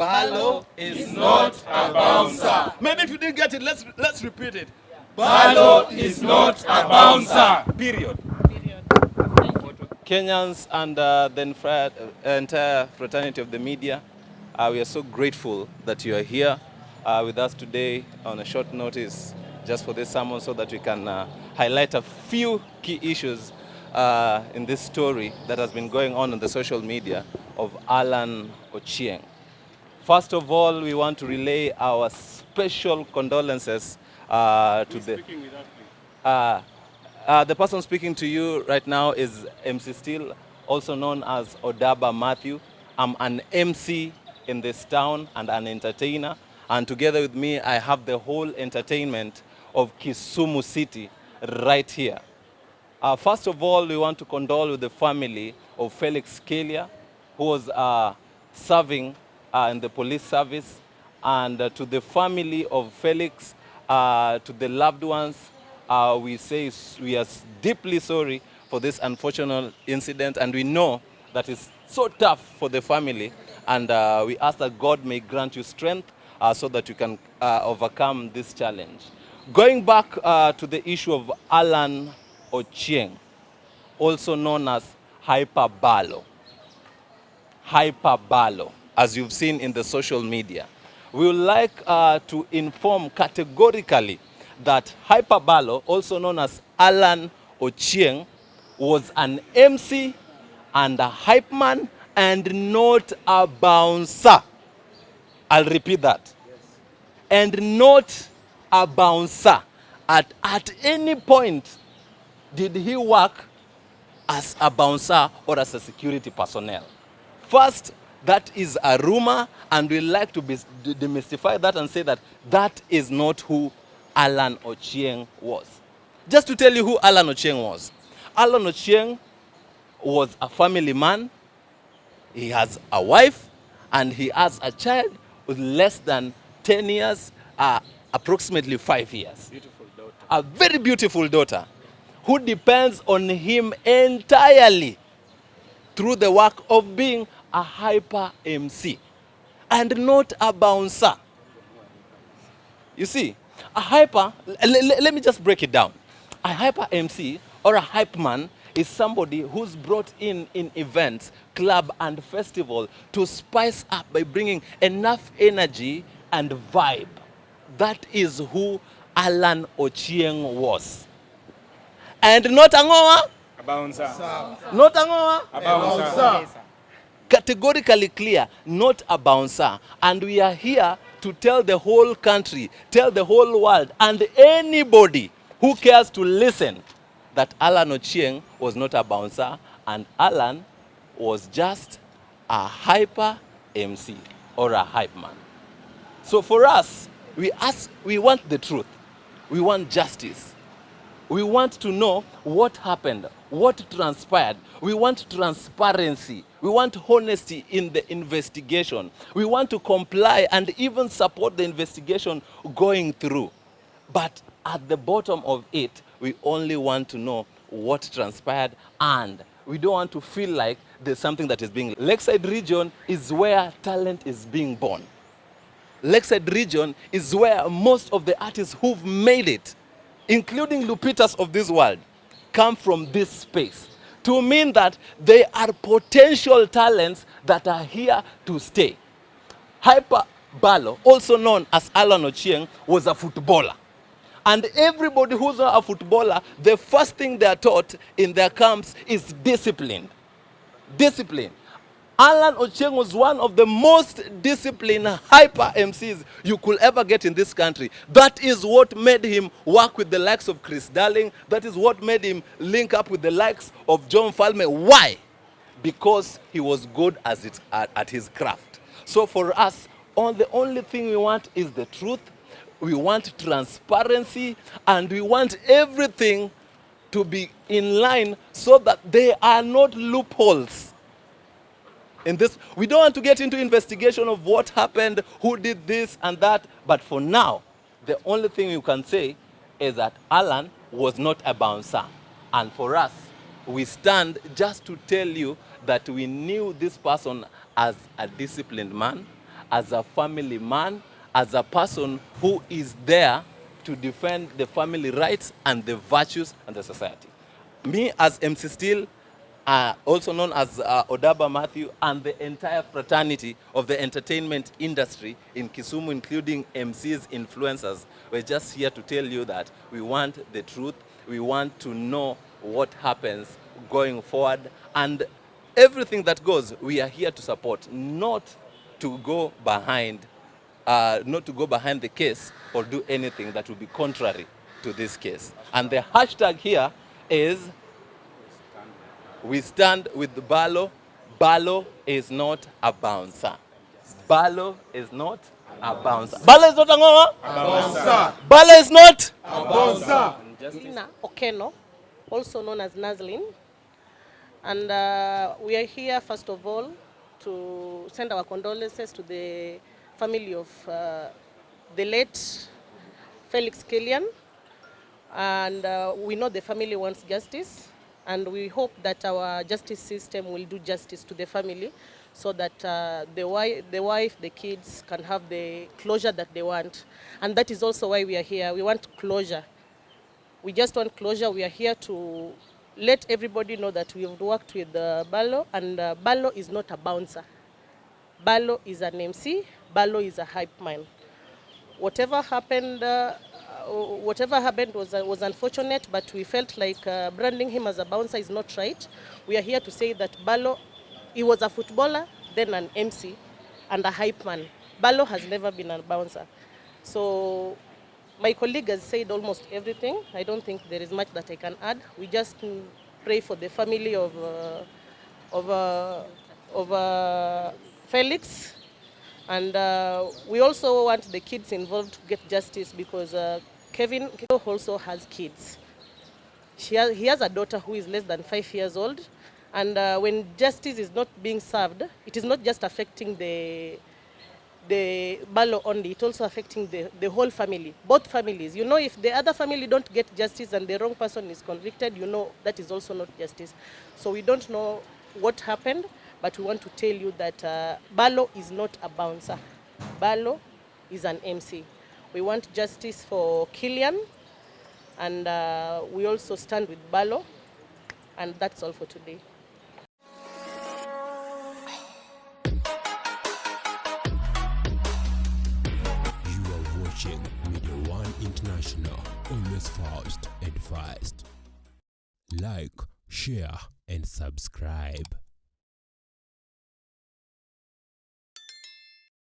BALLO is not a bouncer. Maybe if you didn't get it, let's repeat it. BALLO is not a bouncer. Period. Kenyans and the entire fraternity of the media, we are so grateful that you are here with us today on a short notice just for this sermon so that we can highlight a few key issues in this story that has been going on the social media of Alan Ochieng. First of all, we want to relay our special condolences to the person speaking to you right now is MC Steele, also known as Odaba Matthew. I'm an MC in this town and an entertainer. And together with me, I have the whole entertainment of Kisumu City right here. First of all, we want to condole with the family of Felix Kelia, who was serving in the police service. And to the family of Felix, to the loved ones, we say we are deeply sorry for this unfortunate incident, and we know that it's so tough for the family, and we ask that God may grant you strength so that you can overcome this challenge. Going back to the issue of Alan Ochieng, also known as BALLO, BALLO, as you've seen in the social media. We would like to inform categorically that BALLO, also known as Alan Ochieng, was an MC and a hype man and not a bouncer. I'll repeat that. Yes. And not a bouncer. At any point did he work as a bouncer or as a security personnel. First, that is a rumor, and we like to demystify that and say that that is not who Alan Ochieng was. Just to tell you who Alan Ochieng was. Alan Ochieng was a family man. He has a wife and he has a child with less than 10 years, approximately 5 years. Beautiful daughter. A very beautiful daughter who depends on him entirely through the work of being a hyper MC and not a bouncer. You see, a hyper, let me just break it down. A hyper MC or a hype man is somebody who's brought in events, club and festival to spice up by bringing enough energy and vibe. That is who Alan Ochieng was. And not a ngoa. A bouncer. Not a ngoa. A bouncer. Categorically clear, not a bouncer. And we are here to tell the whole country, tell the whole world, and anybody who cares to listen that Alan Ochieng was not a bouncer and Alan was just a hyper MC or a hype man. So for us, we want the truth. We want justice. We want to know what happened, what transpired. We want transparency. We want honesty in the investigation. We want to comply and even support the investigation going through. But at the bottom of it, we only want to know what transpired, and we don't want to feel like there's something that is being... Lakeside region is where talent is being born. Lakeside region is where most of the artists who've made it, including Lupitas of this world, come from this space. To mean that they are potential talents that are here to stay. BALLO, also known as Alan Ochieng, was a footballer. And everybody who's not a footballer, the first thing they are taught in their camps is discipline. Discipline. Alan Ochieng was one of the most disciplined hyper MCs you could ever get in this country. That is what made him work with the likes of Chris Darling. That is what made him link up with the likes of John Falme. Why? Because he was good at his craft. So for us, the only thing we want is the truth. We want transparency, and we want everything to be in line so that there are not loopholes. In this, we don't want to get into investigation of what happened, who did this and that, but for now, the only thing you can say is that Alan was not a bouncer. And for us, we stand just to tell you that we knew this person as a disciplined man, as a family man, as a person who is there to defend the family rights and the virtues and the society. Me as MC Steel, also known as Odaba Matthew, and the entire fraternity of the entertainment industry in Kisumu, including MCs, influencers, we're just here to tell you that we want the truth. We want to know what happens going forward, and everything that goes, we are here to support, not to go behind the case or do anything that will be contrary to this case. And the hashtag here is we stand with BALLO. BALLO is not a bouncer. BALLO is not a bouncer. BALLO is not a ngoma? A bouncer. BALLO is not A bouncer. Nina Okeno, also known as Nazlin. And we are here, first of all, to send our condolences to the family of the late Felix Killian. And we know the family wants justice. And we hope that our justice system will do justice to the family so that the wife, the kids can have the closure that they want. And that is also why we are here. We want closure. We just want closure. We are here to let everybody know that we have worked with BALLO, and BALLO is not a bouncer. BALLO is an MC. BALLO is a hype man. Whatever happened was unfortunate, but we felt like branding him as a bouncer is not right. We are here to say that BALLO, he was a footballer, then an MC, and a hype man. BALLO has never been a bouncer. So my colleague has said almost everything. I don't think there is much that I can add. We just pray for the family of Felix. And we also want the kids involved to get justice because Kevin also has kids. He has a daughter who is less than 5 years old. And when justice is not being served, it is not just affecting the BALLO only, it's also affecting the whole family, both families. You know, if the other family don't get justice and the wrong person is convicted, you know that is also not justice. So we don't know what happened, but we want to tell you that BALLO is not a bouncer. BALLO is an MC. We want justice for Killian, and we also stand with BALLO, and that's all for today. Media One International, always fast and fast. Like, share, and subscribe.